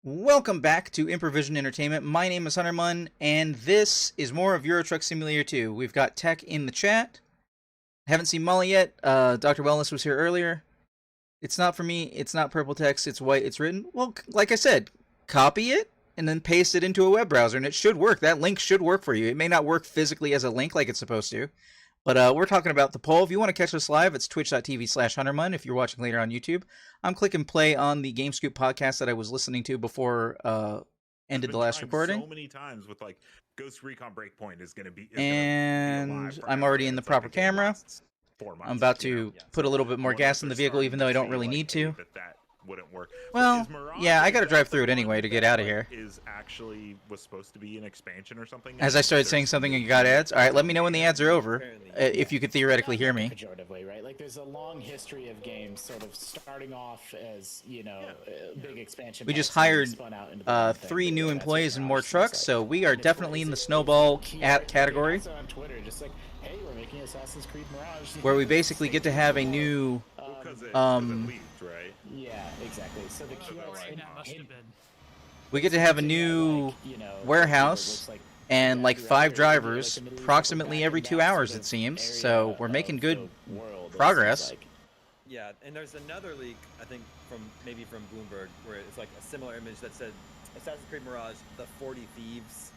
Welcome back to Improvision Entertainment. My name is Hunter Munn, and this is more of Euro Truck Simulator 2. We've got Tech in the chat. Haven't seen Molly yet. Dr. Wellness was here earlier. It's not for me. It's not purple text. It's white. It's written. Well, like I said, copy it and then paste it into a web browser, and it should work. That link should work for you. It may not work physically as a link like it's supposed to, but we're talking about the poll. If you want to catch us live, it's twitch.tv/HunterMunn. If you're watching later on YouTube, I'm clicking play on the GameScoop podcast that I was listening to before ended the last recording. So many times with like Ghost Recon Breakpoint is going to be. And I'm already in the proper camera. I'm about to put a little bit more gas in the vehicle, even though I don't really need to. That wouldn't work. Well, yeah, I got to drive through it anyway to get out of here. Was supposed to be an expansion or something. As I started saying something and you got ads. All right, let me know when the ads are over, if you could theoretically hear me. Pejoratively, right? Like, there's a long history of games sort of starting off as, you know, big expansion. We just hired 3 new employees and more trucks, so we are definitely in the snowball category, On Twitter, just like, hey, we're making Assassin's Creed Mirage, where we basically get to have a new right? Yeah, exactly. So the kiosks we get to have a new warehouse and like 5 drivers approximately every 2 hours, it seems. So we're making good progress. Yeah, and there's another leak, I think, from Bloomberg, where it's like a similar image that said Assassin's Creed Mirage, the 40 Thieves.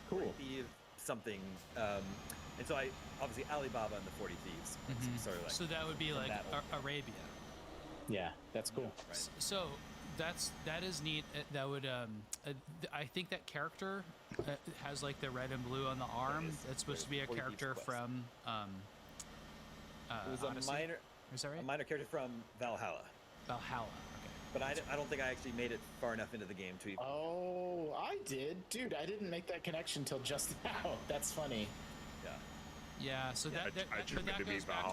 Cool. 40 Thieves something. And so obviously Alibaba and the 40 Thieves. Sort of like so that would be like Arabia. Yeah, that's cool. Right. So that is neat. That would I think that character has like the red and blue on the arm. That's supposed to be a character from it was Odyssey. a minor character from Valhalla. Valhalla. Okay. But I don't think I actually made it far enough into the game to even. Oh, I did, dude. I didn't make that connection till just now. That's funny. Yeah, so that goes back to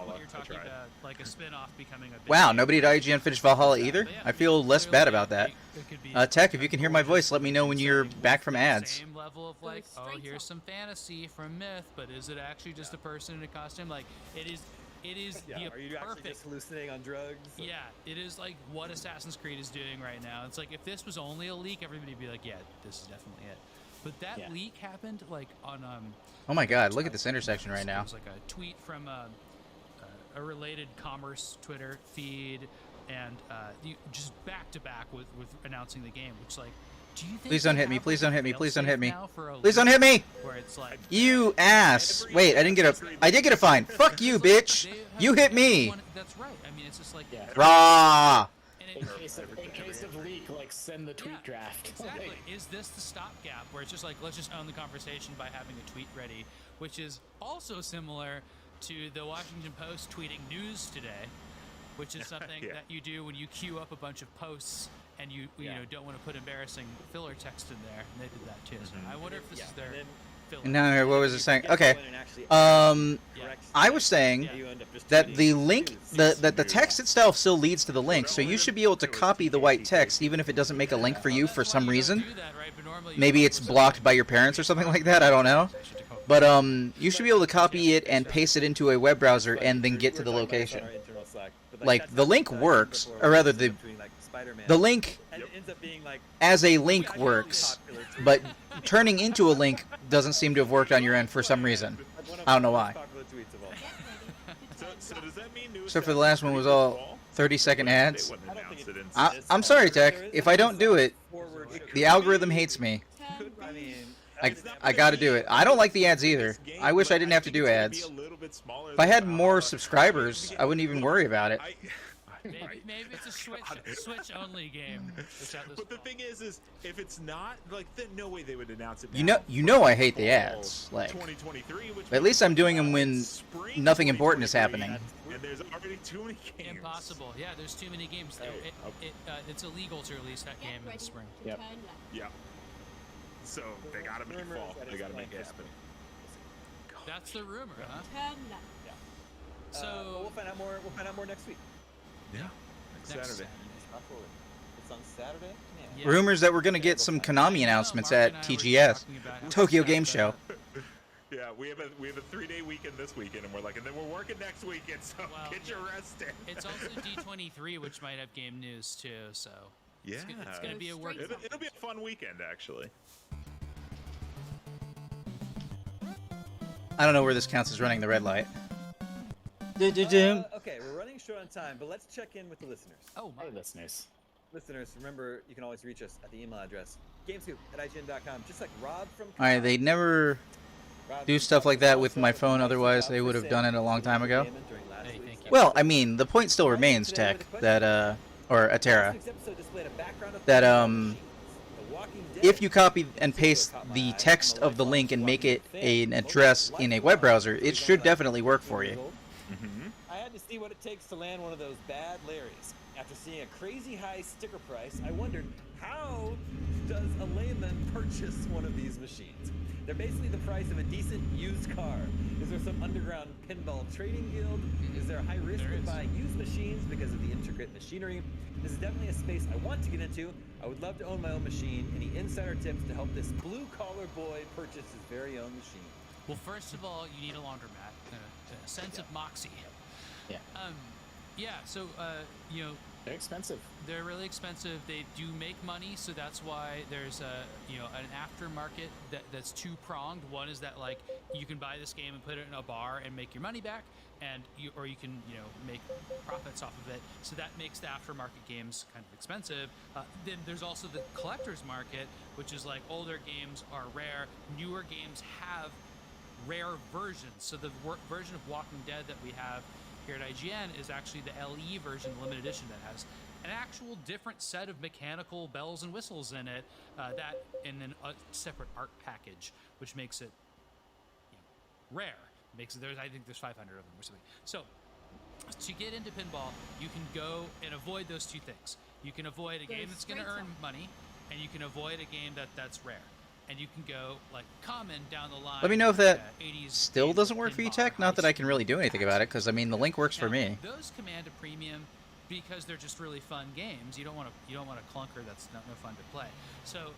what you're talking about, like a spin-off becoming a big Wow, game. nobody at IGN finished Valhalla either? Yeah, I feel less bad about that. It could be Tech, if you can hear my voice, let me know when you're back from ads. Same level of like, oh, here's some fantasy from Myth, but is it actually just a person in a costume? Like, it is Yeah, the are you actually perfect. just hallucinating on drugs? Yeah, it is like what Assassin's Creed is doing right now. It's like if this was only a leak, everybody would be like, yeah, this is definitely it. But that leak happened like on Oh my god, look at this intersection right It now. was like a tweet from a related commerce Twitter feed, and just back to back with announcing the game, which like, do you think? Please don't hit me, please don't hit me, please don't hit me. Please Please don't hit me! Where it's like, You ass! Wait, I did get a fine. Fuck you, bitch! You hit me! That's right. I mean, it's just like, Rah! and In case of leak, like, send the tweet draft. Exactly. Is this the stopgap where it's just like, let's just own the conversation by having a tweet ready, which is also similar to the Washington Post tweeting news today, which is something that you do when you queue up a bunch of posts and you know don't want to put embarrassing filler text in there, and they did that too. So I wonder if this is their filler. No, what was it saying? Okay. I was saying that the link, the text itself still leads to the link, so you should be able to copy the white text even if it doesn't make a link for you for some reason. Maybe it's blocked by your parents or something like that, I don't know. But you should be able to copy it and paste it into a web browser and then get to the location. Like, the link works, or rather the link as a link works, but turning into a link doesn't seem to have worked on your end for some reason. I don't know why. So for the last one was all 30-second ads. I'm sorry, Tech. If I don't do it, the algorithm hates me. I gotta do it. I don't like the ads either. I wish I didn't have to do ads. If I had more subscribers, I wouldn't even worry about it. Maybe it's a Switch-only game. But the thing is if it's not, like, then no way they would announce it. You know I hate the ads. Like, 2023, which at least I'm doing them when nothing important is happening. And there's already too many games. Impossible. Yeah, there's too many games. It's illegal to release that game in the spring. Yep. Yeah. So they gotta make fall. They gotta make it happen. That's the rumor, huh? Yeah. So we'll find out more. We'll find out more next week. Yeah. next Saturday. It's on Saturday. Yeah. Rumors that we're gonna get some Konami announcements at TGS, Tokyo Game Show. Yeah, we have a 3-day weekend this weekend, and then we're working next weekend. So Well, get your rest in. It's also D23, which might have game news too. So Yeah. It's gonna be a work. It'll be a fun weekend, actually. I don't know where this counts as running the red light. Okay, we're running short on time, but let's check in with the listeners. Oh my. Hey, listeners. Listeners, remember, you can always reach us at the email address, gamescoop@ign.com, just like Rob from Alright, they never Rob do from stuff like that with also my phone, makes otherwise the they job would for have done it a long time ago. during last Hey, week's thank you. Well, I mean, the point still remains, Tech, that, or Atera, that, if you copy and paste the text of the link and make it an address in a web browser, it should definitely work for you. I had to see what it takes to land one of those bad Larrys. After seeing a crazy high sticker price, I wondered, how does a layman purchase one of these machines? They're basically the price of a decent used car. Is there some underground pinball trading guild? Is there a high risk There of is. buying used machines because of the intricate machinery? This is definitely a space I want to get into. I would love to own my own machine. Any insider tips to help this blue-collar boy purchase his very own machine? Well, first of all, you need a laundromat, a sense of moxie. Yeah. Yeah. So, you know, They're expensive. they're really expensive. They do make money, so that's why there's an aftermarket that's two-pronged. One is that like you can buy this game and put it in a bar and make your money back, or you can make profits off of it. So that makes the aftermarket games kind of expensive. Then there's also the collector's market, which is like older games are rare, newer games have rare versions. So the version of Walking Dead that we have here at IGN is actually the LE version, limited edition, that has an actual different set of mechanical bells and whistles in it, and then a separate art package, which makes it rare. I think there's 500 of them or something. So to get into pinball, you can go and avoid those two things. You can avoid a game that's going to earn money, and you can avoid a game that's rare. And you can go like common down the line. Let me know if that 80s still doesn't work for you, pinball Tech. Not that I can really do anything high about it, because I mean the link works for now, me. Those command a premium because they're just really fun games. You don't want a clunker that's no fun to play. So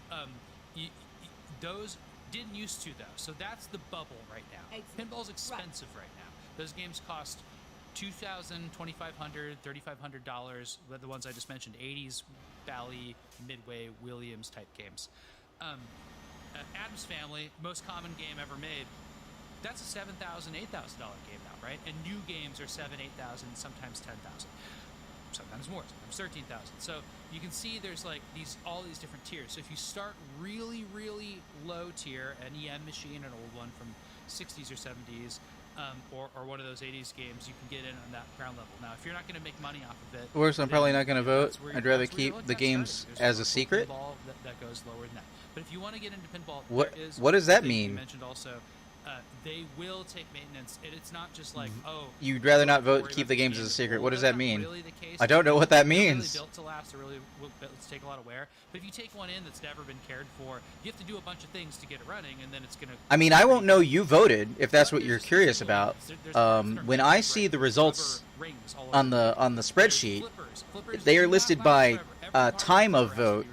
those didn't used to though. So that's the bubble right now. Pinball's expensive right now. Those games cost $2,000, $2,500, $3,500. The ones I just mentioned, 80s, Bally, Midway, Williams type games. Adam's Family, most common game ever made. That's a $7,000, $8,000 game now, right? And new games are $7,000, $8,000, sometimes $10,000, sometimes more, sometimes $13,000. So you can see there's like all these different tiers. So if you start really, really low tier, an EM machine, an old one from 60s or 70s, or one of those 80s games, you can get in on that ground level. Now, if you're not going to make money off of it, Worse, I'm probably not going to vote. that's where I'd rather that's where your keep look the at games starting. as a There's secret. pinball that goes lower than that. But if you want to get into pinball, What- there is what does that thing mean? You mentioned also, they will take maintenance. It's not just like, oh. You'd rather not vote, worry keep about the games game as a is secret. old. What does That's that not mean? really the case. I don't know what that They're really means. built to last. They're really take a lot of wear. But if you take one in that's never been cared for, you have to do a bunch of things to get it running, and then it's gonna. I mean, I won't know you voted if that's what you're curious about. When I see the results on the spreadsheet, they are listed by time of vote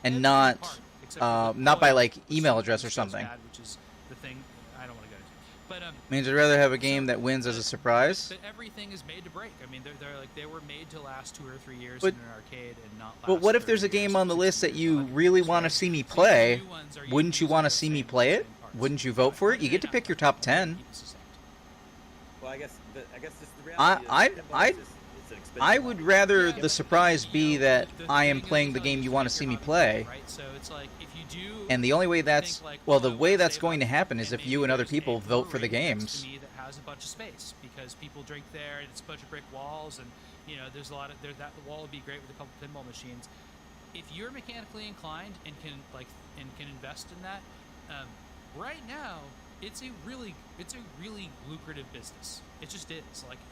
and not by like email address or something. Which is the thing I don't want to go into. But Means I'd rather have a game that wins as a surprise. But everything is made to break. I mean, they're like they were made to last 2 or 3 years But- in an arcade and not. But last what if 30 there's a years, game on the which list is that you fun. really So, want to see me so the play? new ones are Wouldn't you using want to the see me same- play it? same parts. Wouldn't you vote for it? You get to pick your top 10. Well, I guess just the I- reality I- is pinball I- is just- it's an expensive I would hobby. rather Yeah, the surprise be you know, that the I thing am is, playing the like, game you to want to make see your me hobby play. better, right? So it's like if you do. And the only way that's think, like, well, oh, the I way wanna that's save going to up, happen is and if you and maybe other there's people a vote for the brewery next games. to me that has a bunch of space because people drink there and it's a bunch of brick walls and there's that wall would be great with a couple pinball machines. If you're mechanically inclined and can invest in that, right now it's a really lucrative business. It just is.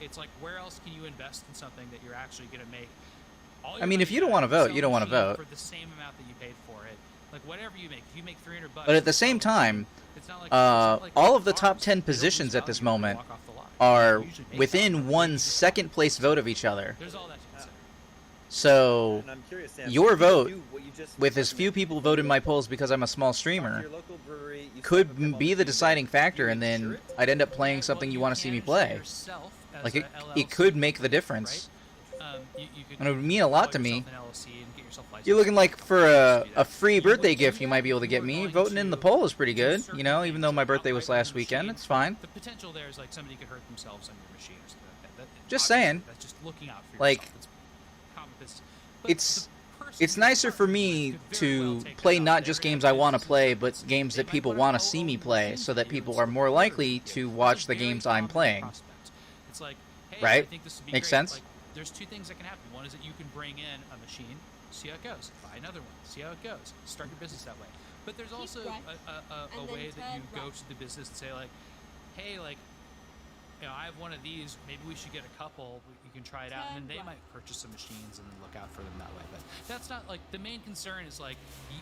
It's like where else can you invest in something that you're actually going to make? All your I mean, if money you don't back wanna and vote, sell you a don't wanna machine vote. for the same amount that you paid for it. Like whatever you make, if you make $300, But at the same time, all of the top 10 positions at this moment are within one second place vote of each other. There's all that to consider. So And I'm curious, Sam, your if you vote, do what you just with as few recommended, people vote in my polls because I'm a small talk to streamer, your local brewery, you could set up a pinball be the machine, deciding factor, you and then insure it? I'd end up playing something you want to see me play. Like it could make the difference. You could And it would mean a lot to call me. yourself an LLC and get yourself license. You're looking like for a free birthday gift you might be able to get me. Voting in the poll is pretty good, you know, even though my birthday was last weekend, it's fine. The potential there is like somebody could hurt themselves on your machine or something like that. Just obviously, saying. That's just looking out for Like, yourself. It's common business. But It's the person it's who's nicer for partnering me with could very well to take play that not out just there. games I want to Businesses play, and but they games that might people put want to out see me all play, these so that videos people and are more stuff. likely to watch It's the a very games I'm common playing. prospect. It's like, hey, Right? I think this would be Makes great. sense? Like, there's two things that can happen. One is that you can bring in a machine, see how it goes. Buy another one, see how it goes. Start your business that way. But there's also right, a and then way that you turn go right. to the business and say like, hey, like, you know, I have one of these. Maybe we should get a couple. You can try it out, and then Turn they right. might purchase some machines and then look out for them that way. But that's not like the main concern. Is like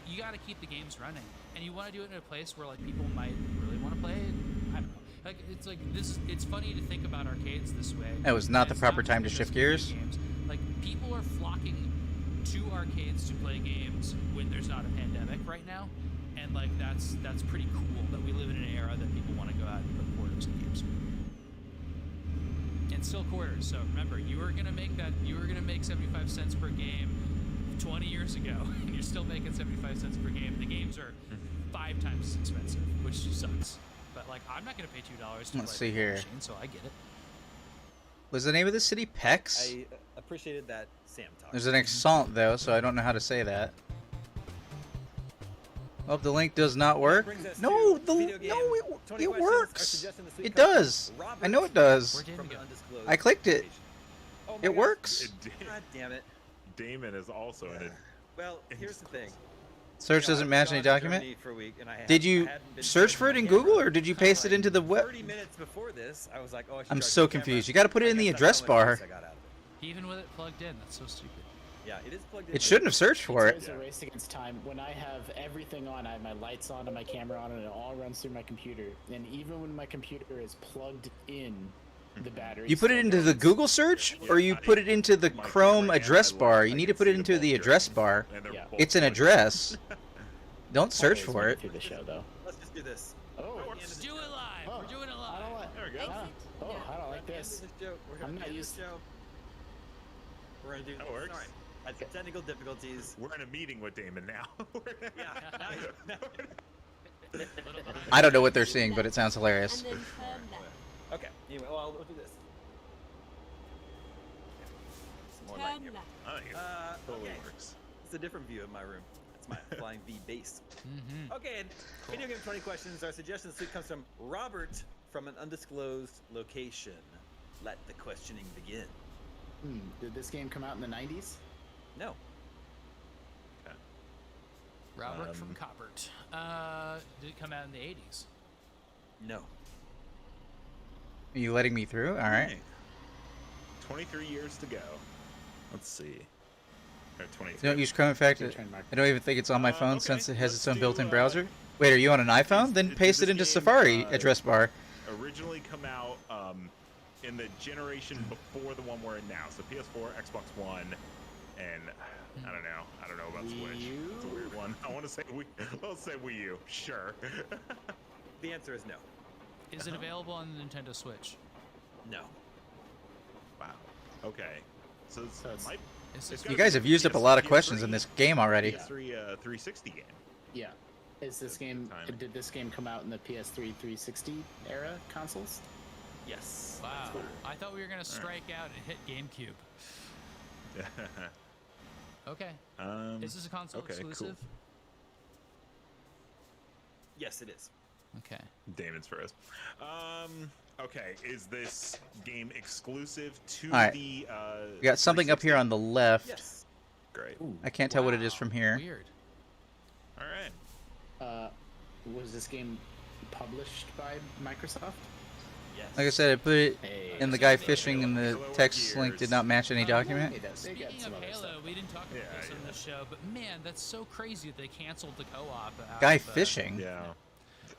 you got to keep the games running, and you want to do it in a place where like people might really want to play it. I don't know. Like it's like this. It's funny to think about arcades this way. That was not and the it's proper just time to because shift of video gears. Games. Like people are flocking to arcades to play games when there's not a pandemic right now, and like that's pretty cool that we live in an era that people want to go out and put quarters in games. And still quarters. So remember, you were gonna make 75 cents per game 20 years ago, and you're still making 75 cents per game. The games are 5 times as expensive, which sucks. But like, I'm not gonna pay $2 to Let's play see the here. machine, so I get it. Was the name of the city Pex? I appreciated that Sam talk. There's an accent though, so I don't know how to say that. Oh, the link does not work. Brings us No, to the video game. 20 it questions. Our works. suggestion this week It comes from does. Robert I know it does. Where did from it an go? undisclosed I clicked it. location. Oh my It gosh. works. God damn it. Damon is also in it. Well, here's the thing. Search You know, doesn't I've match gone any to document. Germany for a week, and I Did you hadn't been search for it charging in my Google, camera. or did you paste it into the web? 30 minutes before this, I was like, oh, I should I'm charge so my camera. confused. You got to put it in I the guess address that's how much bar. use I got out of it. Even with it plugged in, that's so stupid. Yeah, it is plugged in. It shouldn't have searched for it. It's a race against time. When I have everything on, I have my lights on and my camera on, and it all runs through my computer. And even when my computer is plugged in, the battery. You put it still into the goes. Google search, or you put it into the My Chrome camera and address my bar. lights, You I need can to put see it into the both address here. bar. And they're Yeah. both It's an plugged in. address. Don't search Always for make it. Through the show, though. Let's just do this. Oh, Let's do it live. Oh, We're doing it I live. don't like. There we go. Exit. Oh, I don't like At the end this. of the show, we're I'm at not the end of used- the show. We're gonna do That this. works. Sorry. Had some technical difficulties. We're in a meeting with Damon now. Yeah. I don't know what they're seeing, but it sounds hilarious. And then turn left. Okay. Anyway, well, we'll do this. Some more light Turn here. left. Oh, yeah. Totally Okay. works. It's a different view of my room. It's my flying V base. Mm-hmm. Okay, and video game 20 questions. Our suggestion this week comes from Robert from an undisclosed location. Let the questioning begin. Did this game come out in the 90s? No. Robert from Coppert. Did it come out in the 80s? No. Are you letting me through? All right. Hey. 23 years to go. Let's see. Or 23. Don't use Chrome. In fact, Your trademark. I don't even think it's on my phone Okay, since it has let's its own do, built-in browser. Wait, are you on an iPhone? Then did paste it this into game, Safari address bar. Originally come out in the generation before the one we're in now. So PS4, Xbox One, and I don't know about Wii Switch. U? It's a weird one. I want to say let's say Wii U. Sure. The answer is no. Is it available on the Nintendo Switch? No. Wow. Okay. So it's, So it's- might, Is it's this gotta You be guys the have used up a lot of PS3 questions in this game already. PS3 360 game. Yeah. Is this game? Timing. Did this game come out in the PS3 360 era consoles? Yes. Wow. I thought we were gonna strike out and hit GameCube. Okay. Is this a console okay, cool. exclusive? Yes, it is. Okay. Damon's first. Okay, is this game exclusive to Alright. the We got something up here on the left. Yes. Great. I can't tell what it is Wow, from here. Weird. All right. Was this game published by Microsoft? Yes. Like I said, I put it Hey. in the guy fishing, and the Halo text link did not match any document. They got Speaking some of other Halo, stuff. we didn't talk about Yeah, this on yeah. the show, but man, that's so crazy that they canceled the co-op. out Guy of, fishing. Yeah.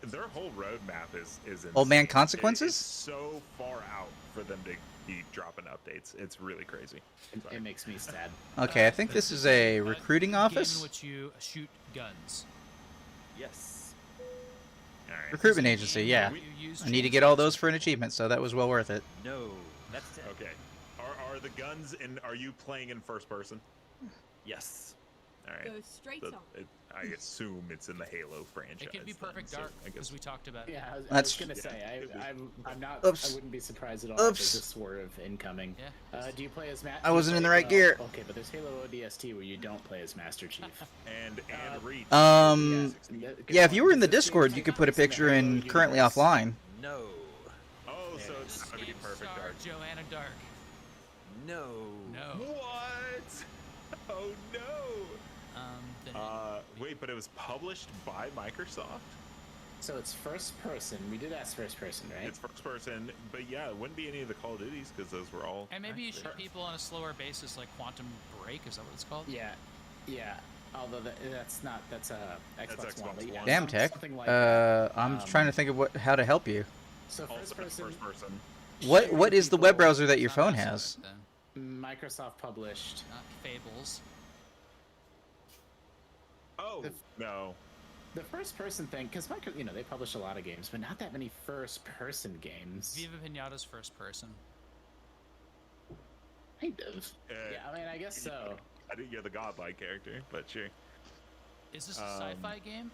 Their whole roadmap is Old man insane. consequences? It's so far out for them to be dropping updates. It's really crazy. It makes me sad. Okay, I think this is a a recruiting game office. in which you shoot guns. Yes. All right. Recruitment This is a agency, game yeah. where you use I need to get all those for an achievement, so that was well worth it. No. That's 10. Okay. Are the guns in? Are you playing in first person? Yes. All right. Go straight on. I assume it's in the Halo franchise. It could be Perfect then, Dark, so I guess as we talked about. Yeah, I was That's- gonna say I'm not. Oops. I wouldn't be surprised at all if Oops. there's a swerve incoming. Yeah. Do you play as Matt? I wasn't in the right gear. Okay, but there's Halo ODST where you don't play as Master Chief. and Reach. Yeah, if you were in the Discord, you could put a picture in currently offline. No. Oh, so it's This not gonna be game Perfect star Dark. Joanna Dark. No. No. What? Oh no. Then Wait, but it was published by Microsoft? So it's first person. We did ask first person, right? It's first person, but yeah, it wouldn't be any of the Call of Duties because those were all. and maybe you active. shoot people on a slower basis, like Quantum Break. Is that what it's called? Yeah, yeah. Although that's not. That's Xbox One. Xbox but yeah, One. Damn, Tech. something like that. I'm trying to think of how to help you. So Also first person. first person. What is the web people- browser that your Not phone Mass has? Effect, then. Microsoft published. Not Fables. Oh no. The first person thing, because they publish a lot of games, but not that many first person games. Viva Pinata's first person. Kind of. Uh, Yeah, I mean, I guess so. I think you're the godlike character, but sure. Is this a sci-fi game?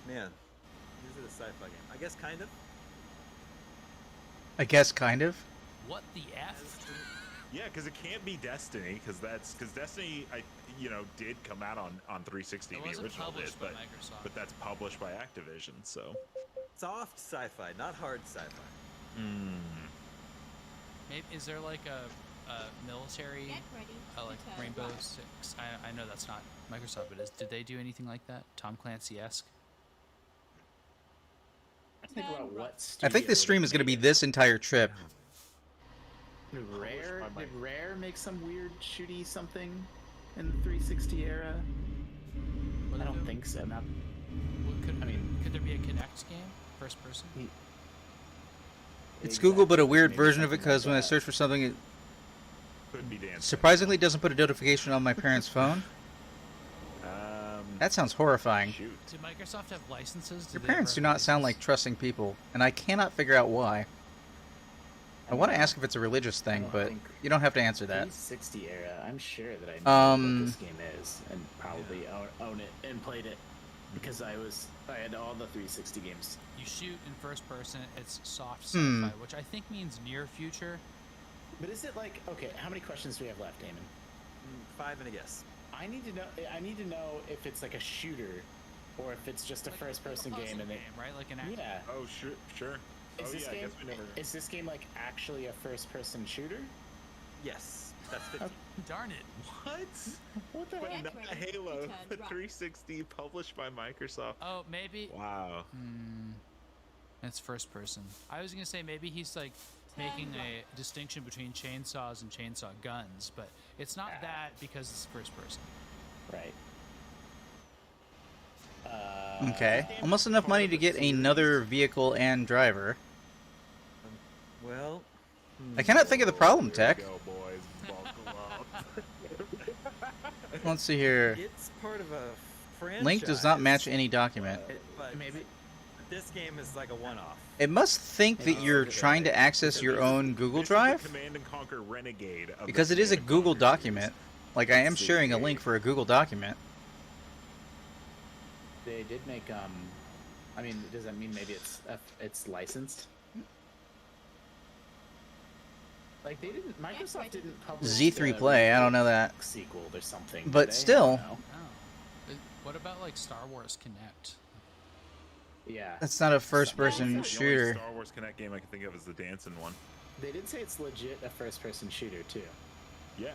Man, this is a sci-fi game. I guess kind of. I guess kind of. What the F? Yeah, because it can't be Destiny, because Destiny, did come out on 360. It The wasn't original did, published by but Microsoft. that's published by Activision. So. Soft sci-fi, not hard sci-fi. Maybe, is there like a military, Get ready. like to turn Rainbow right. Six? I know that's not Microsoft, but did they do anything like that? Tom Clancy-esque? Think about Turn what. right. I think this stream is going to be this entire trip. Did Rare by did Rare make some weird shooty something in the 360 era? What I they don't do? think so. Not. I mean- could there be a Kinect game, first person? It's Google, but a weird Maybe version of it something like because when I that. search for something, it Could be dancing. surprisingly doesn't put a notification on my parents' phone. That sounds horrifying. Shoot. Did Microsoft have licenses? Your Did they parents ever do have not sound like licenses? trusting people, and I cannot figure out why. I want to ask if it's a religious I thing, don't but think- you don't have to answer that. 360 era. I'm sure that I know what this game is and probably own it and played it because I had all the 360 games. You shoot in first person. It's soft Hmm. sci-fi, which I think means near future. But is it like okay? How many questions do we have left, Damon? 5 and a guess. I need to know if it's like a shooter or if it's just a Like first-person puzzle game and they. right? Like an action. Yeah. Oh, sure. Is Oh, this yeah, I game? guess we never. Is this game like actually a first-person shooter? Yes, that's 50. Darn it. What? What the But heck? not ready, Halo. turn The right. 360 published by Microsoft. Oh, maybe. Wow. It's first person. I was gonna say maybe he's like making a distinction between chainsaws and chainsaw guns, but it's not that because it's first person. Right. Okay. Almost enough money to get another vehicle and driver. Well, I cannot think of the problem, Here we Tech. go, boys. Buckle up. Let's see here. it's part of a franchise. Link does not match any document. But Maybe. this game is like a one-off. It must think that you're trying to access your own Google This is the Drive, Command and Conquer Renegade. Of because the it is a Command and Google Conquer document. Like, I am sharing a link for a Google document. They did make I mean, does that mean maybe it's licensed? Like they didn't. Microsoft didn't publish Z3 the Play, I don't know that. sequel or something. But did they? still. I don't know. Oh. What about like Star Wars Connect? Yeah. That's not a The first-person only shooter. Star Wars Connect game I can think of is the dancing one. They did say it's legit a first-person shooter too. Yeah.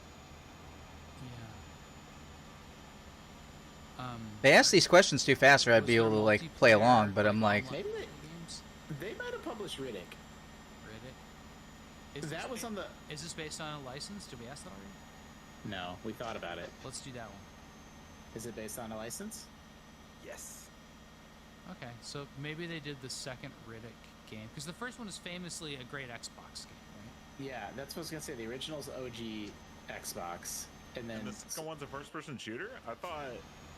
Yeah. They asked these questions too fast, or I'd be able to like play along. But I'm like, Maybe online games. They might have published Riddick. Riddick. Is That this was on the. Is this based on a license? Did we ask that already? No, we thought about it. Let's do that one. Is it based on a license? Yes. Okay, so maybe they did the second Riddick game because the first one is famously a great Xbox game, right? Yeah, that's what I was gonna say. The original's OG Xbox, and then And the second one's a first-person shooter? I thought.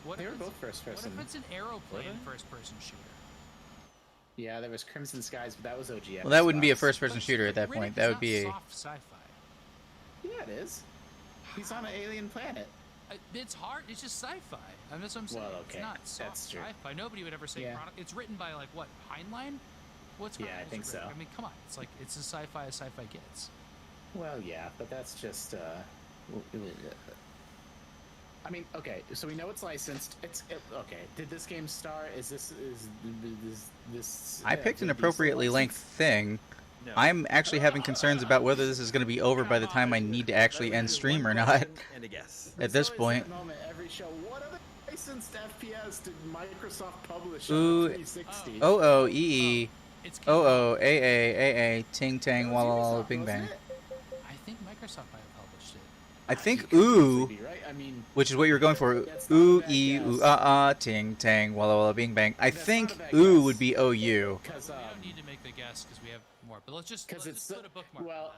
What they if were it's- both first-person. What if it's an aeroplane they? first-person shooter? Yeah, there was Crimson Skies, but that was OG. well, that wouldn't be a Xbox. first-person But shooter at that Riddick point. is That would not be a. soft sci-fi. Yeah, it is. He's on an alien planet. It's hard. It's just sci-fi. I mean, that's what I'm saying. Well, okay, It's not soft that's true. sci-fi. Nobody would ever say Yeah. Chronicle. It's written by like what Heinlein? What's Yeah, I Chronicles think written? so. I mean, come on. It's like it's as sci-fi as sci-fi gets. Well, yeah, but that's just. I mean, okay, so we know it's licensed. Okay. Did this game star? Is this? I picked an gonna be appropriately length licensed? thing. No. I'm actually having concerns about whether this is going to be over by the time I need to actually end stream or not. And a guess. At There's this always point. that moment every show. What other licensed FPS did Microsoft publish Ooh. on the 360? OOEE, It's OOAAAA, Ting Tang That was Walla Walla Ubisoft, Bing wasn't Bang. it? I think Microsoft might have published it. I think You could ooh, easily be right. I mean, which is what you were going for. That's not a Ooh, bad ee, guess. ooh, ah, ting, tang, walla walla, bing bang. I That's not think a bad ooh guess. would be OU. because We don't need to make the guess because we have more. But let's just Because it's put a bookmark. well, on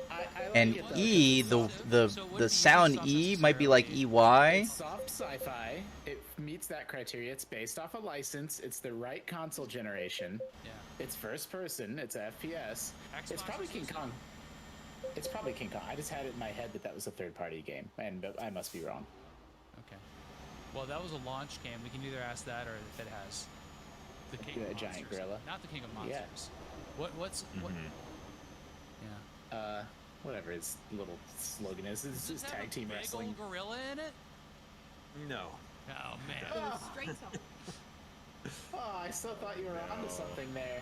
that. I like And it, though, E, 'cause the it's the So it wouldn't the be sound Ubisoft E might be like necessarily. EY. It's soft sci-fi. It meets that criteria. It's based off a license. It's the right console generation. Yeah. It's first person. It's a FPS. It's Xbox probably King exclusive. Kong. It's probably King Kong. I just had it in my head that was a third-party game, and I must be wrong. Okay. Well, that was a launch game. We can either ask that or if it has the King Yeah, of a giant Monsters. gorilla. Not the King of Yeah. Monsters. What? Mhm. Yeah. Whatever his little slogan is. It's Does just it have tag a team big wrestling. old gorilla in it? No. Oh man. Ah. Straight up. Oh, I still thought you were onto something there.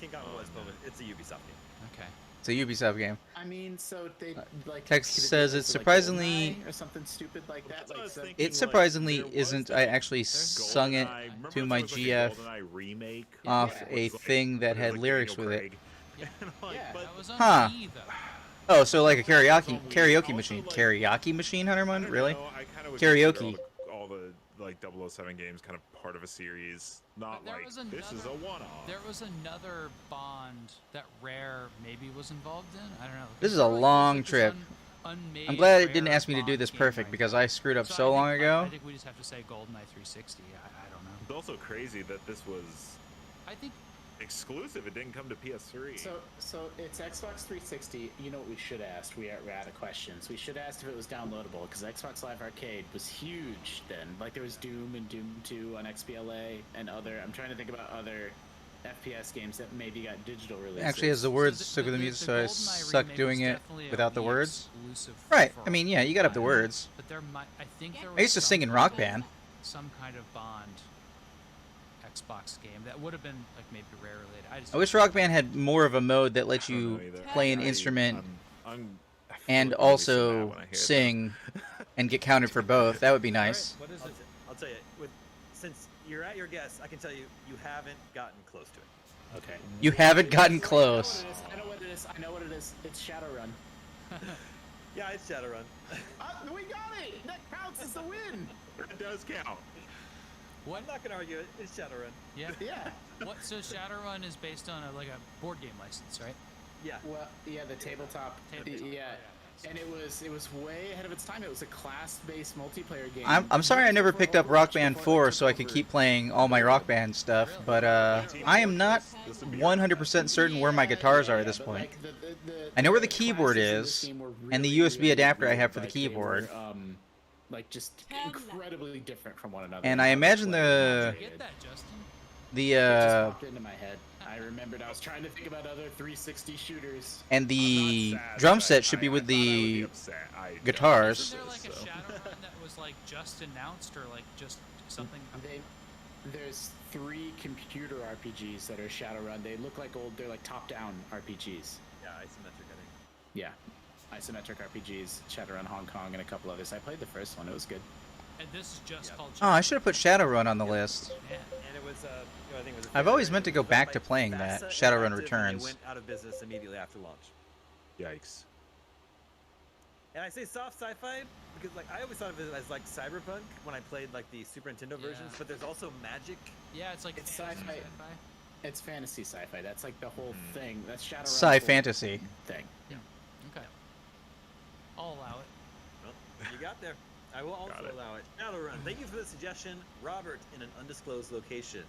King Kong was, no. but it's a Ubisoft game. Okay. It's a Ubisoft game. I mean, so they like. Text could it be says listed it's like surprisingly- GoldenEye or something stupid like that. That's what I Like was some- thinking. It surprisingly there was isn't. that I actually sung it GoldenEye- remember to if my there was, like, a GF GoldenEye remake off Yeah. a It was like- thing that it was had like lyrics Daniel with it. Craig. Yeah. And I'm like, Yeah. but That was on Huh. Wii though. Oh, so like a karaoke Also, machine. like- Karaoke machine, Hunter I Mon? don't Really? know, I kind of Karaoke. all the like 007 games kind of part of a series, not But there like was this is a another- one-off. There was another Bond that Rare maybe was involved in. I don't know. This is There a was, like, long this trip. unmade I'm glad it didn't Rare ask me to do Bond this game perfect right because now. I screwed up So so I long think- ago. I think we just have to say GoldenEye 360. I don't know. It's also crazy that this was I think exclusive. It didn't come to PS3. So it's Xbox 360. You know what we should ask? We're out of questions. We should ask if it was downloadable because Xbox Live Arcade was huge then. Like there was Doom and Doom 2 on XBLA and other. I'm trying to think about other FPS games that maybe got digital releases. Actually, has the words stuck with the music, so I GoldenEye suck remake doing was it definitely a without the Wii words. exclusive Right. for I mean, yeah, you got to have the a while. words. But there might. I think there was I used to sing in some- Rock Band. Some kind of Bond Xbox game that would have been like maybe Rare related. I wish Rock Band had more of a mode that I lets don't you know either. play an I- instrument I feel and like I'm wasting that also when I hear it, sing and get counted for both. That would be All nice. right, what is it? I'll tell you. Since you're at your guess, I can tell you you haven't gotten close to it. Okay. You haven't gotten Wait, close. I know what it is. I know what it is. It's Shadowrun. Yeah, it's Shadowrun. We got it. That counts as the win. though. It does count. What? I'm not gonna argue it. It's Shadowrun. Yeah. Yeah. What? So Shadowrun is based on like a board game license, right? Yeah. Well, yeah, the tabletop. Tabletop, Yeah. so- And it was way ahead of its time. It was a class-based multiplayer game. I'm sorry I never picked up Rock Band 4 so I could keep playing all my Rock Band stuff, but I am not 100% certain where my guitars are at this point. I know where the keyboard is, and the USB adapter I have for the keyboard. Like just incredibly different from one another. And I imagine Did you get that, Justin? the It just popped into my head. I remembered. I was trying to think about other 360 shooters. and I'm the not sad, drum but set should be I with thought I would be the upset. I don't guitars. Isn't there like think a so. Shadowrun that was like just announced or like just something? There's 3 computer RPGs that are Shadowrun. They look like old. They're like top-down RPGs. Yeah, isometric. I think. Yeah, isometric RPGs, Shadowrun Hong Kong, and a couple others. I played the first one. It was good. And this is just Yeah. called. Oh, I should have put Shadowrun on the list. Man. And it was. I think it was. I've always meant to go It was back by to playing that, FASA Shadowrun Interactive, and Returns. They went out of business immediately after launch. Yikes. And I say soft sci-fi because like I always thought of it as like cyberpunk when I played like the Super Nintendo versions, Yeah. but there's also magic. Yeah, it's like It's fantasy sci-fi. It's fantasy sci-fi. That's like the whole thing. That's Shadowrun. Sci-fantasy. thing. Okay. I'll allow it. Well, you got there. I will also Got it. allow it. Shadowrun. Thank you for the suggestion, Robert, in an undisclosed location.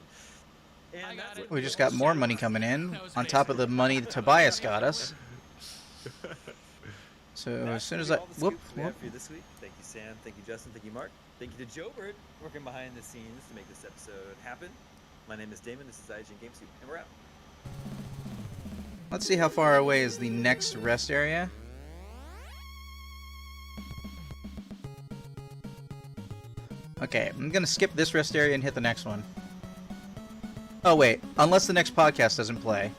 And I got that's it. what We just got more money coming in That was on top of the money that Tobias got us. So That's as soon as gonna I be all the whoop, scoops we whoop. have for you this week. Thank you, Sam. Thank you, Justin. Thank you, Mark. Thank you to Joe Bird working behind the scenes to make this episode happen. My name is Damon. This is IGN Game Scoop, and we're out. Let's see how far away is the next rest area. Okay, I'm gonna skip this rest area and hit the next one. Oh wait, unless the next podcast doesn't play.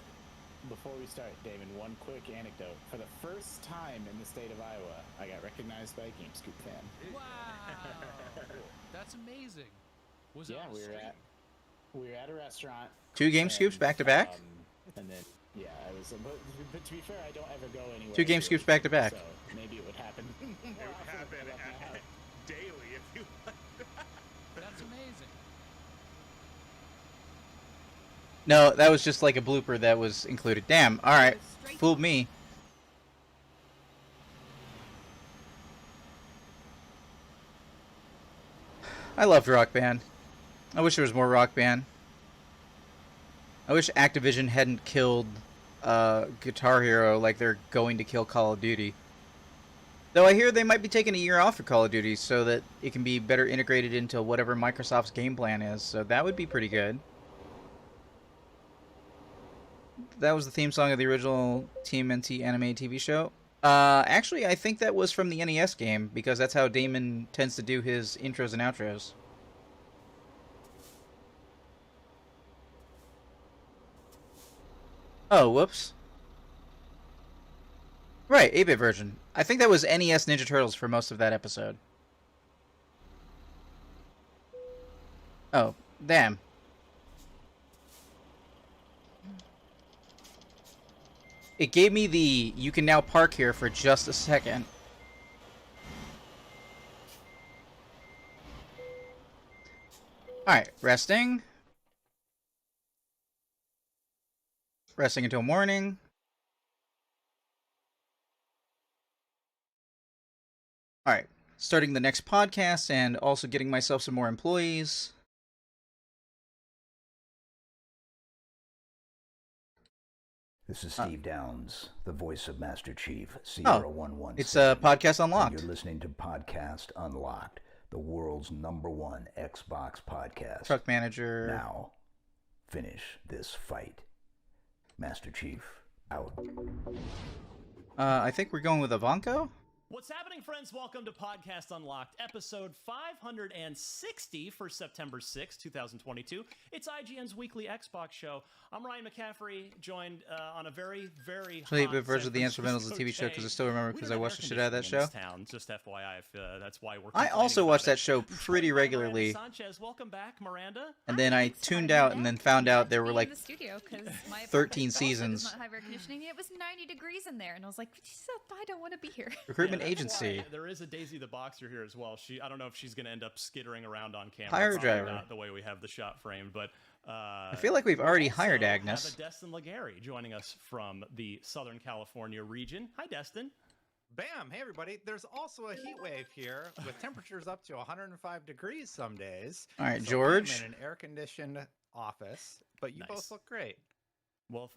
Before we start, Damon, one quick anecdote. For the first time in the state of Iowa, I got recognized by a Game Scoop fan. Wow, that's amazing. Was it Yeah, on we stream? were at a restaurant. 2 Game Scoops back to back? And then, yeah, I was. But to be fair, I don't ever go anywhere. 2 Game really Scoops back to back. So maybe it would happen. It would happen daily if you. That's amazing. No, that was just like a blooper that was included. Damn, alright. Fooled me. I loved Rock Band. I wish there was more Rock Band. I wish Activision hadn't killed Guitar Hero like they're going to kill Call of Duty. Though I hear they might be taking a year off for Call of Duty so that it can be better integrated into whatever Microsoft's game plan is, so that would be pretty good. That was the theme song of the original TMNT anime TV show. Actually, I think that was from the NES game, because that's how Damon tends to do his intros and outros. Oh, whoops. Right, 8-bit version. I think that was NES Ninja Turtles for most of that episode. Oh, damn. It gave me the, you can now park here for just a second. Alright, resting. Resting until morning. Alright, starting the next podcast and also getting myself some more employees. This is Steve Downs, the voice of Master Chief, Sierra 117. It's Podcast Unlocked. And you're listening to Podcast Unlocked, the world's #1 Xbox podcast. Truck manager. Now, finish this fight. Master Chief, out. I think we're going with Ivanko? What's happening, friends? Welcome to Podcast Unlocked, episode 560 for September 6, 2022. It's IGN's weekly Xbox show. I'm Ryan McCaffrey, joined on a very, very hot 8-bit version San of the Instrumentals, the Francisco TV show, day. because I still remember We because don't I have watched the air shit out of that conditioning show. in this town. Just FYI, if, that's why we're I also complaining watched about that show it. pretty Joined by regularly. Miranda Sanchez. Welcome back, Miranda. And then I tuned out and then found out there were like in the studio because my 13 apartment also seasons. does not have air conditioning. It was 90 degrees in there, and I was like, I don't want to be here. recruitment Yeah, that's agency. why There is a Daisy the Boxer here as well. I don't know if she's going to end up skittering around on camera. Hire Probably driver. not the way we have the shot framed, but I feel like we've already hired also Agnes. have a Destin Legary joining us from the Southern California region. Hi, Destin. Bam! Hey, everybody. There's also a heat wave here with temperatures up to 105 degrees some days. All right, So George. I'm in an air-conditioned office, but you Nice. both look great. Well,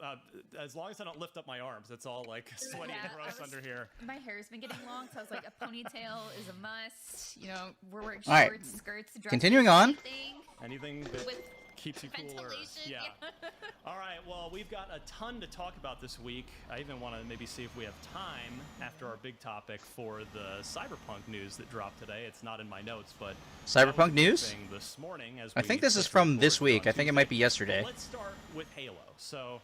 as long as I don't lift up my arms, it's all like sweaty Yeah, and gross I was- under here. My hair's been getting long, so I was like, a ponytail is a must. You know, we're wearing All right. shorts, skirts, dresses, Continuing on. anything Anything that with keeps you cooler. ventilation. Yeah. All right. Well, we've got a ton to talk about this week. I even want to maybe see if we have time after our big topic for the Cyberpunk news that dropped today. It's not in my notes, but Cyberpunk that was a big news? thing this morning as I we think this is pushed from record this week. on I think it might be Tuesday. yesterday. But let's start with Halo. So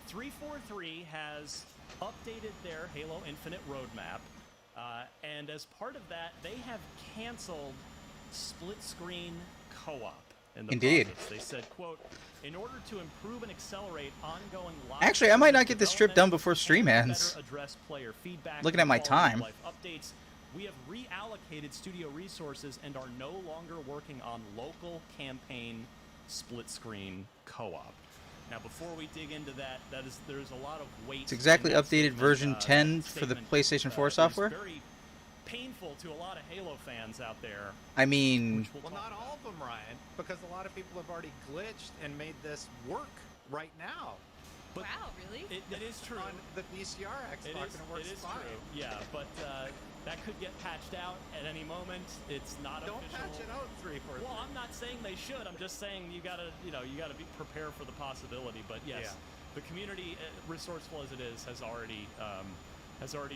343 has updated their Halo Infinite roadmap. And as part of that, they have canceled split screen co-op in the Indeed. process. They said, quote, in order to improve and accelerate ongoing live Actually, I might not get this trip done development before stream and ends. better address player feedback Looking and at my quality of time. life updates, we have reallocated studio resources and are no longer working on local campaign split screen co-op. Now, before we dig into that, there's a lot of weight. It's exactly in that updated statement, version that 10 for the statement, PlayStation 4 is software? Very painful to a lot of Halo fans out there. I mean, which we'll Well, talk not all of them, Ryan, because a lot of people have already glitched and made this work right now. But wow, really? it is true. On the VCR Xbox, and it works fine. true. Yeah, but that could get patched out at any moment. It's not Don't official. patch it out 343. Well, I'm not saying they should. I'm just saying you gotta be prepared for the possibility. But yes, the community, resourceful as it is, has already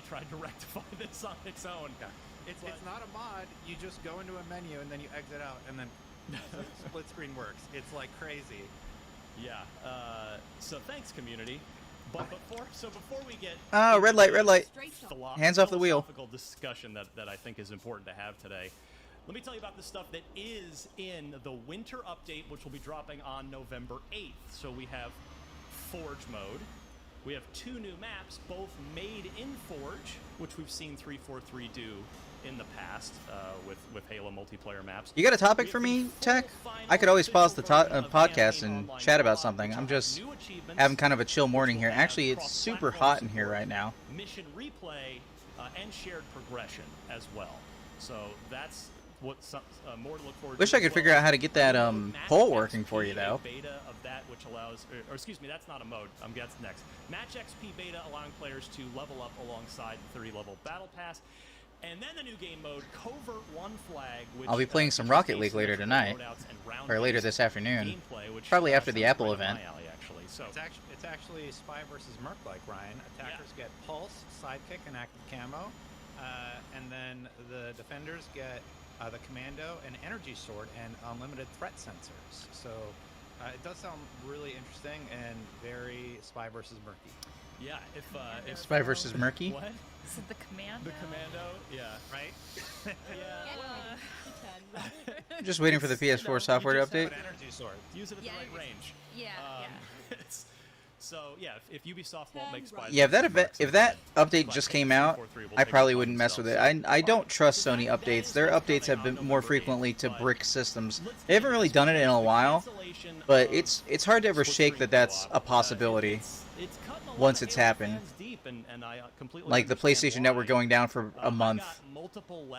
tried to rectify this on its own. Yeah. It's not a mod. You just go into a menu and then you exit out, and then the split screen works. It's like crazy. Yeah. So thanks, community. But before we get red light, red light. Hands off the wheel. Philosophical discussion that I think is important to have today. Let me tell you about the stuff that is in the winter update, which will be dropping on November 8th. So we have Forge mode. We have 2 new maps, both made in Forge, which we've seen 343 do in the past with Halo multiplayer maps. You got a topic for me, Tech? I could always pause the podcast and chat about something. I'm just having kind of a chill morning here. Actually, it's super hot in here right now. Mission replay and shared progression as well. So that's what more to look forward to. Wish I could figure out how to get that poll working for you, though. Beta of that, which allows, or excuse me, that's not a mode. That's next. Match XP beta, allowing players to level up alongside the 30-level battle pass. And then the new game mode, Covert One Flag, which I'll be playing some Rocket League later tonight, or later this afternoon. Probably after the Apple event. So It's actually Spy versus Merc, like Ryan. Attackers get Pulse, Sidekick, and Active Camo, and then the defenders get the Commando, an Energy Sword, and unlimited threat sensors. So it does sound really interesting and very Spy versus Murky. Yeah, if Spy versus Murky? What? Is it the Commando? The Commando, yeah. Right? Yeah. I'm just waiting for the PS4 software update. Energy Sword. Use it at the right range. Yeah, So yeah, if Ubisoft won't make Spy. Yeah, if that update just came out, I probably wouldn't mess with it. I don't trust Sony updates. Their updates have been more frequently to brick systems. They haven't really done it in a while, but it's hard to ever shake that that's a possibility once it's happened. Like the PlayStation Network going down for a month.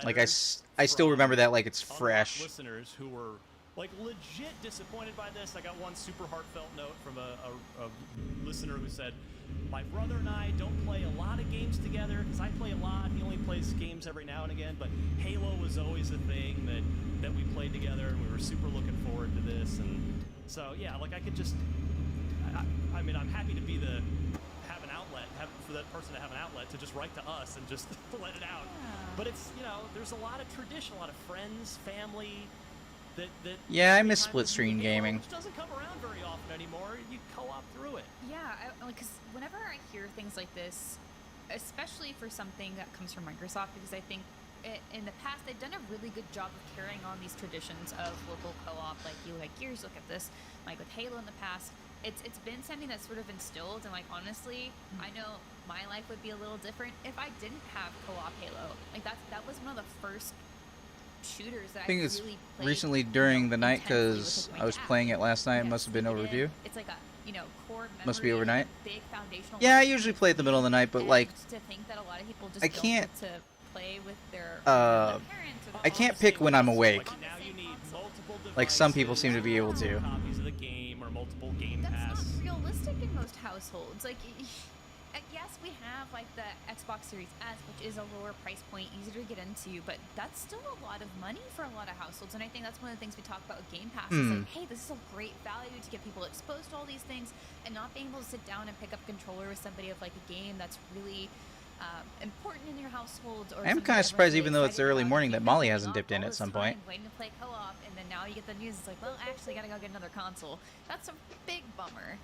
Like I still remember that like it's fresh. Listeners who were like legit disappointed by this. I got one super heartfelt note from a listener who said, "My brother and I don't play a lot of games together because I play a lot. He only plays games every now and again. But Halo was always a thing that we played together, and we were super looking forward to this. And so yeah, like I could just, I mean, I'm happy to be have an outlet, for that person to have an outlet to just write to us and just let it out. But it's there's a lot of tradition, a lot of friends, family." Yeah, I miss split-screen gaming. Which doesn't come around very often anymore. You co-op through it. Yeah, because whenever I hear things like this, especially for something that comes from Microsoft, because I think in the past they've done a really good job of carrying on these traditions of local co-op. Like you had Gears, look at this. Like with Halo in the past, it's been something that's sort of instilled. And like honestly, I know my life would be a little different if I didn't have co-op Halo. Like that was one of the first shooters that I think it's really played, recently during the night because I was playing it last night. It must have been overdue. It's like a core memory, must be overnight. big foundational. Yeah, I usually play at the middle of the night, but like to think that a lot of people just I don't can't get to play with their uh parents or I can't pick when I'm awake. Now you need multiple Like some people seem to be able to. copies of the game or multiple Game That's Pass. not realistic in most households. Like, yes, we have like the Xbox Series S, which is a lower price point, easier to get into, but that's still a lot of money for a lot of households. And I think that's one of the things we talk about with Game Pass. It's like, hey, this is a great value to get people exposed to all these things, and not being able to sit down and pick up a controller with somebody of like a game that's really important in your household. Or I'm kind of surprised, even though it's the early morning, that Molly hasn't dipped in at some point. Waiting to play co-op, and then now you get the news. It's like, well, actually, gotta go get another console. That's a big bummer.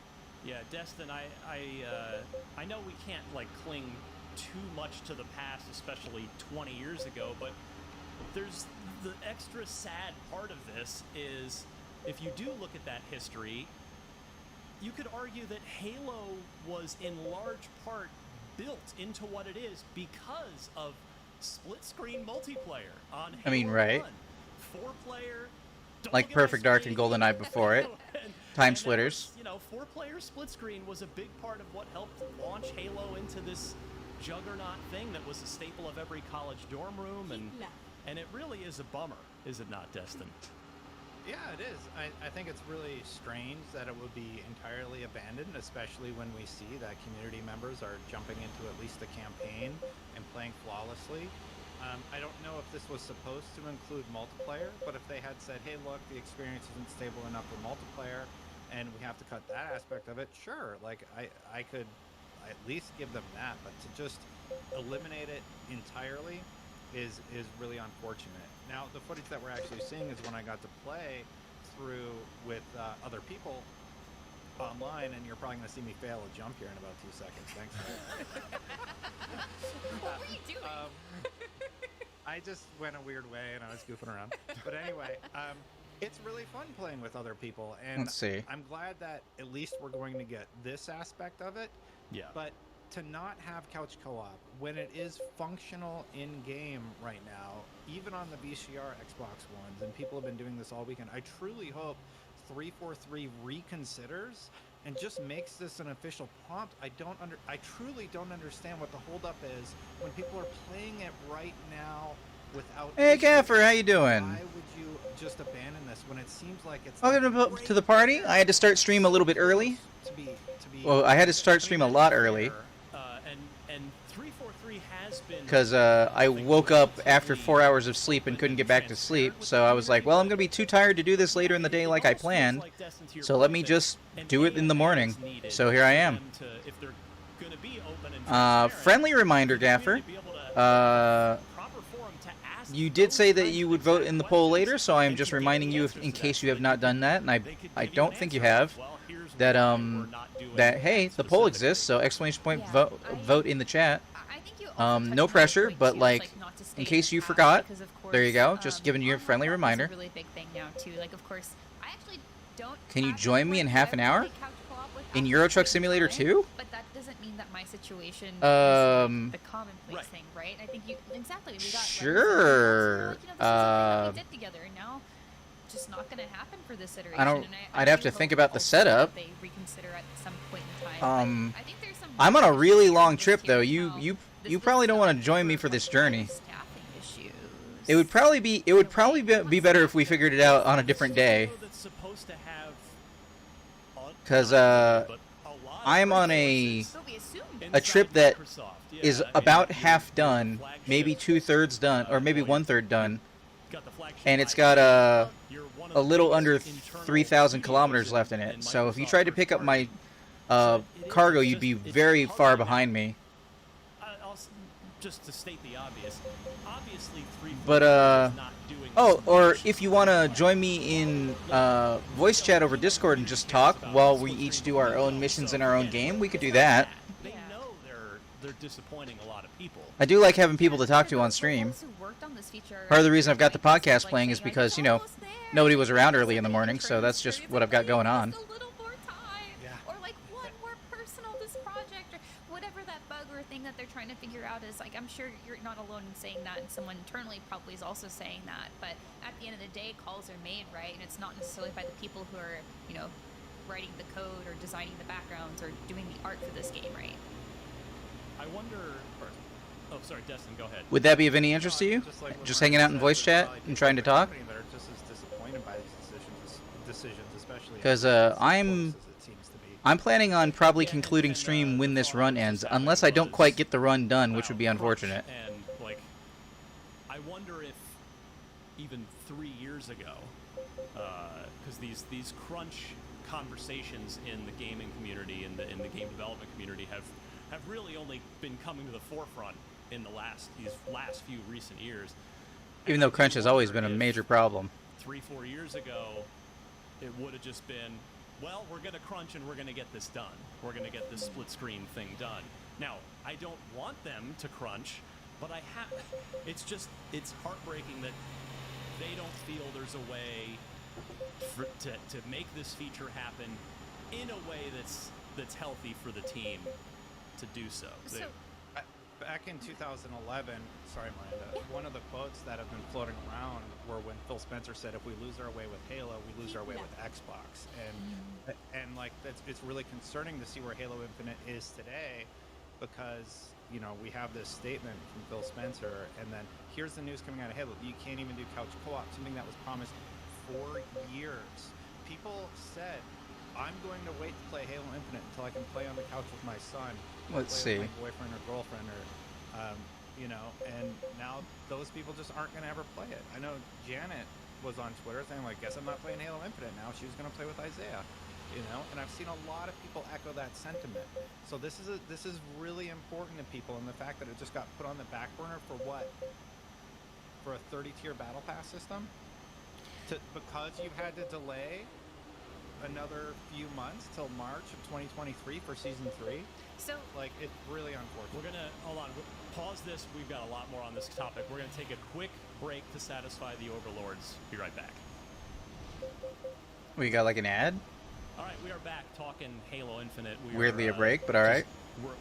Yeah, Destin, I know we can't like cling too much to the past, especially 20 years ago, but there's the extra sad part of this is if you do look at that history, you could argue that Halo was in large part built into what it is because of split-screen multiplayer on Halo I mean, right. 1. 4-player, Like Perfect Dark and GoldenEye before it. Time splitters. You know, 4-player split screen was a big part of what helped launch Halo into this juggernaut thing that was a staple of every college dorm room, and it really is a bummer, is it not, Destin? Yeah, it is. I think it's really strange that it would be entirely abandoned, especially when we see that community members are jumping into at least the campaign and playing flawlessly. I don't know if this was supposed to include multiplayer, but if they had said, hey, look, the experience isn't stable enough for multiplayer, and we have to cut that aspect of it, sure, like, I could at least give them that, but to just eliminate it entirely is really unfortunate. Now, the footage that we're actually seeing is when I got to play through with other people online, and you're probably going to see me fail a jump here in about 2 seconds. Thanks. What were you doing? I just went a weird way, and I was goofing around. But anyway, it's really fun playing with other people, and Let's see. I'm glad that at least we're going to get this aspect of it. Yeah. But to not have couch co-op when it is functional in-game right now, even on the VCR Xbox Ones, and people have been doing this all weekend, I truly hope 343 reconsiders and just makes this an official prompt. I truly don't understand what the holdup is when people are playing it right now without. Hey, issues. Gaffer, how you doing? Why would you just abandon this when it seems like it's? Welcome to the party. I had to start stream a little bit early. To be Well, I had to start stream a lot early. And 343 has been Because I woke up after 4 hours of sleep and couldn't get back to sleep, so I was like, well, I'm going to be too tired to do this later in the day like I planned, so let me just do it in the morning. So here I am. Friendly reminder, Gaffer. You did say that you would vote in the poll later, so I am just reminding you, in case you have not done that, and I don't think you have, that hey, the poll exists, so exclamation point, vote in the chat. I think you No pressure, but like, not to in stay case you past, forgot, because, of course, there you go, just giving you a online friendly co-op is reminder. a really big thing now too. Like, of course, I actually don't. Can you have join me in anyone half an who I hour? would play couch co-op with In at Euro the Truck same Simulator time, 2? But that doesn't mean that my situation is Um, like the commonplace thing, right? I think you exactly. We got Sure. Like, this is something that we did together, and now just not going to happen for this iteration. I don't. And I'd have really to think hope about the also setup. that They reconsider at some point in time. But I think there's some I'm on a really long issues trip here though. with You how you this you probably don't business want to join me for for this journey. staffing issues. It would probably be better if we figured it out on a different day. Cause I'm on a trip that is about half done, maybe 2/3 done, or maybe 1/3 done, and it's got a little under 3,000 kilometers left in it. So if you tried to pick up my cargo, you'd be very far behind me. Just to state the obvious, obviously But or if you want to join me in voice chat over Discord and just talk while we each do our own missions in our own game, we could do that. They know they're disappointing a lot of people. I do like having people to talk to on stream. Part of the reason I've got the podcast playing is because, you know, nobody was around early in the morning, so that's just what I've got going on. Or like one more personal this project, or whatever that bug or thing that they're trying to figure out is. Like, I'm sure you're not alone in saying that, and someone internally probably is also saying that. But at the end of the day, calls are made, right? And it's not necessarily by the people who are, you know, writing the code or designing the backgrounds or doing the art for this game, right? I wonder. Oh, sorry, Destin, go ahead. Would that be of any interest to you? Just hanging out in voice chat and trying to talk? That are just as disappointed by these decisions, especially Because I'm planning on probably concluding stream when this run ends, unless I don't quite get the run done, which would be unfortunate. And like, I wonder if even 3 years ago, because these crunch conversations in the gaming community and in the game development community have really only been coming to the forefront in these last few recent years. Even though crunch has always been a major problem. 3-4 years ago, it would have just been, well, we're going to crunch and we're going to get this done. We're going to get this split screen thing done. Now, I don't want them to crunch, but it's heartbreaking that they don't feel there's a way to make this feature happen in a way that's healthy for the team to do so. Back in 2011, sorry, Miranda, one of the quotes that have been floating around were when Phil Spencer said, "If we lose our way with Halo, we lose our way with Xbox." And like it's really concerning to see where Halo Infinite is today, because you know we have this statement from Phil Spencer, and then here's the news coming out of Halo: you can't even do couch co-op, something that was promised for years. People said, I'm going to wait to play Halo Infinite until I can play on the couch with my son. Let's play see. with my boyfriend or girlfriend, or, you know, and now those people just aren't going to ever play it. I know Janet was on Twitter saying, like, guess I'm not playing Halo Infinite now. She was going to play with Isaiah, you know, and I've seen a lot of people echo that sentiment. So this is really important to people, and the fact that it just got put on the back burner for what? For a 30-tier battle pass system? Because you've had to delay another few months till March of 2023 for season 3. So, like, it's really unfortunate. We're gonna hold on. Pause this. We've got a lot more on this topic. We're gonna take a quick break to satisfy the overlords. Be right back. We got like an ad? All right, we are back talking Halo Infinite. Weirdly a break, but all right.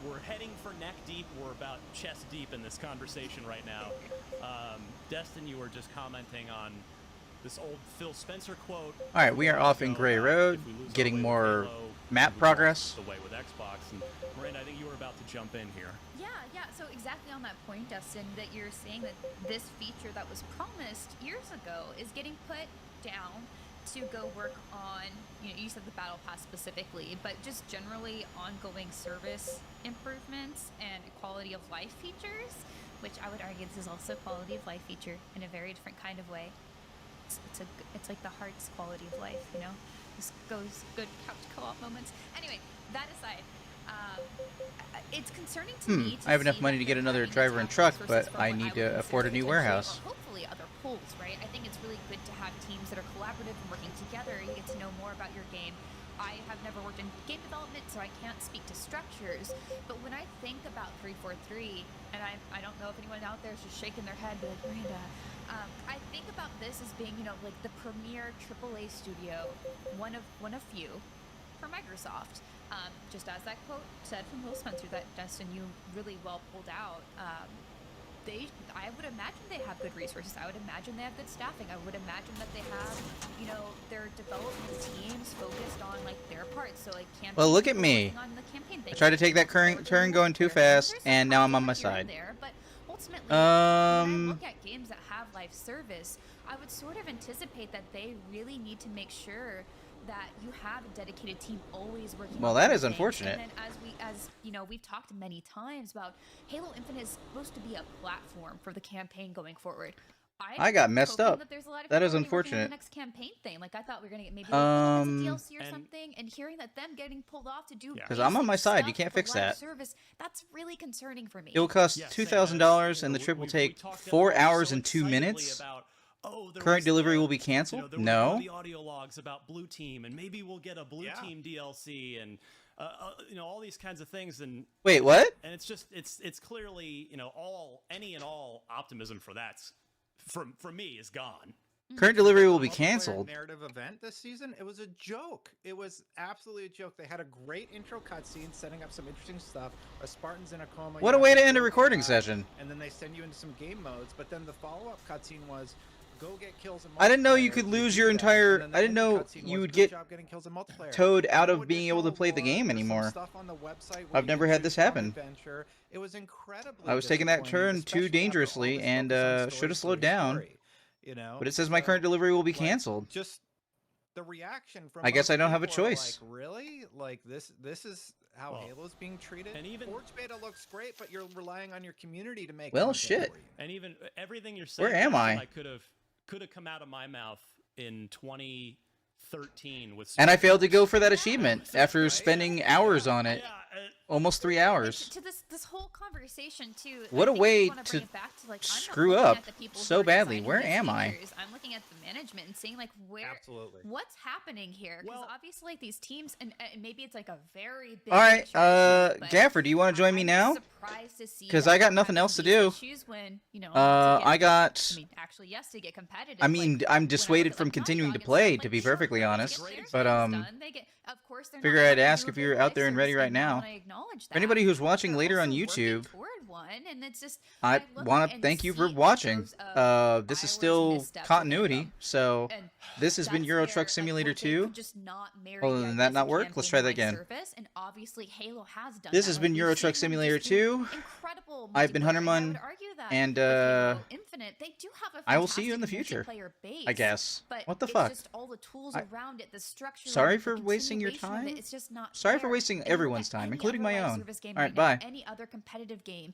We're heading for neck deep. We're about chest deep in this conversation right now. Destin, you were just commenting on this old Phil Spencer quote. All right, we are off in Gray Road, getting more map progress. The way with Xbox, and Miranda, I think you were about to jump in here. yeah. So exactly on that point, Dustin, that you're saying that this feature that was promised years ago is getting put down to go work on, you said the Battle Pass specifically, but just generally ongoing service improvements and quality of life features, which I would argue this is also a quality of life feature in a very different kind of way. It's like the heart's quality of life, This goes good couch co-op moments. Anyway, that aside, it's concerning to me. I have enough money to get another driver and truck, but I need to afford a new warehouse. Hopefully other pools, right? I think it's really good to have teams that are collaborative and working together. You get to know more about your game. I have never worked in game development, so I can't speak to structures. But when I think about 343, and I don't know if anyone out there is just shaking their head, like, Miranda, I think about this as being, like the premier AAA studio, one of few, for Microsoft. Just as that quote said from Will Spencer that Dustin, you really well pulled out. I would imagine they have good resources. I would imagine they have good staffing. I would imagine that they have, their development teams focused on like their parts. So like campaign. Well, look at me. On the campaign thing. I tried to take that turn going too fast, and now I'm on my side. There, but ultimately, when I look at games that have live service, I would sort of anticipate that they really need to make sure that you have a dedicated team always working. Well, on that is things. unfortunate. And then as we've talked many times about Halo Infinite is supposed to be a platform for the campaign going forward. I got messed up. That is unfortunate. The next campaign thing, like I thought we were gonna get maybe a DLC or something, and hearing that them getting pulled off to do because I'm on my side, you can't fix that. Service, that's really concerning for me. It will cost $2,000, and the trip will take 4 hours and 2 minutes. Current delivery will be canceled? No. The audio logs about Blue Team, and maybe we'll get a Blue Team DLC, and all these kinds of things. And wait, what? And it's just it's clearly any and all optimism for that from me is gone. Current delivery will be canceled. Narrative event this season, it was a joke. It was absolutely a joke. They had a great intro cutscene setting up some interesting stuff. A Spartan's in a coma. What a way to end a recording session. And then they send you into some game modes, but then the follow-up cutscene was go get kills in multiplayer. I didn't know you could lose your entire. I didn't know you would get towed out of being able to play the game anymore. I've never had this happen. It was incredibly. I was taking that turn too dangerously and should have slowed down. But it says my current delivery will be canceled. Just the reaction from. I guess I don't have a choice. Like, really? Like this is how Halo's being treated. And even Forge Beta looks great, but you're relying on your community to make. Well, shit. And even everything you're saying. Where am I? I could have come out of my mouth in 2013 with. And I failed to go for that achievement after spending hours on it. Almost 3 hours. To this whole conversation too. What a way to screw up so badly. Where am I? I'm looking at the management and seeing like what's happening here, because obviously like these teams and maybe it's like a very big. All right, Gaffer, do you want to join me now? Because I got nothing else to do. Actually, yes, to get competitive. I mean, I'm dissuaded from continuing to play, to be perfectly honest. But figure I'd ask if you're out there and ready right now. For anybody who's watching later on YouTube, I want to thank you for watching. This is still continuity, so this has been Euro Truck Simulator 2. Oh, did that not work? Let's try that again. This has been Euro Truck Simulator 2. I've been Hunterman, and unfortunate. They do have a I will see you in the fantastic future, multiplayer base, I guess. but What the it's fuck? just all the tools I- around it, the structure. Sorry of it, for the wasting your continuation of time. it, it's just not Sorry for there. wasting And you look everyone's at time, any including other my live own. service game All right right, now, bye. any other competitive game, and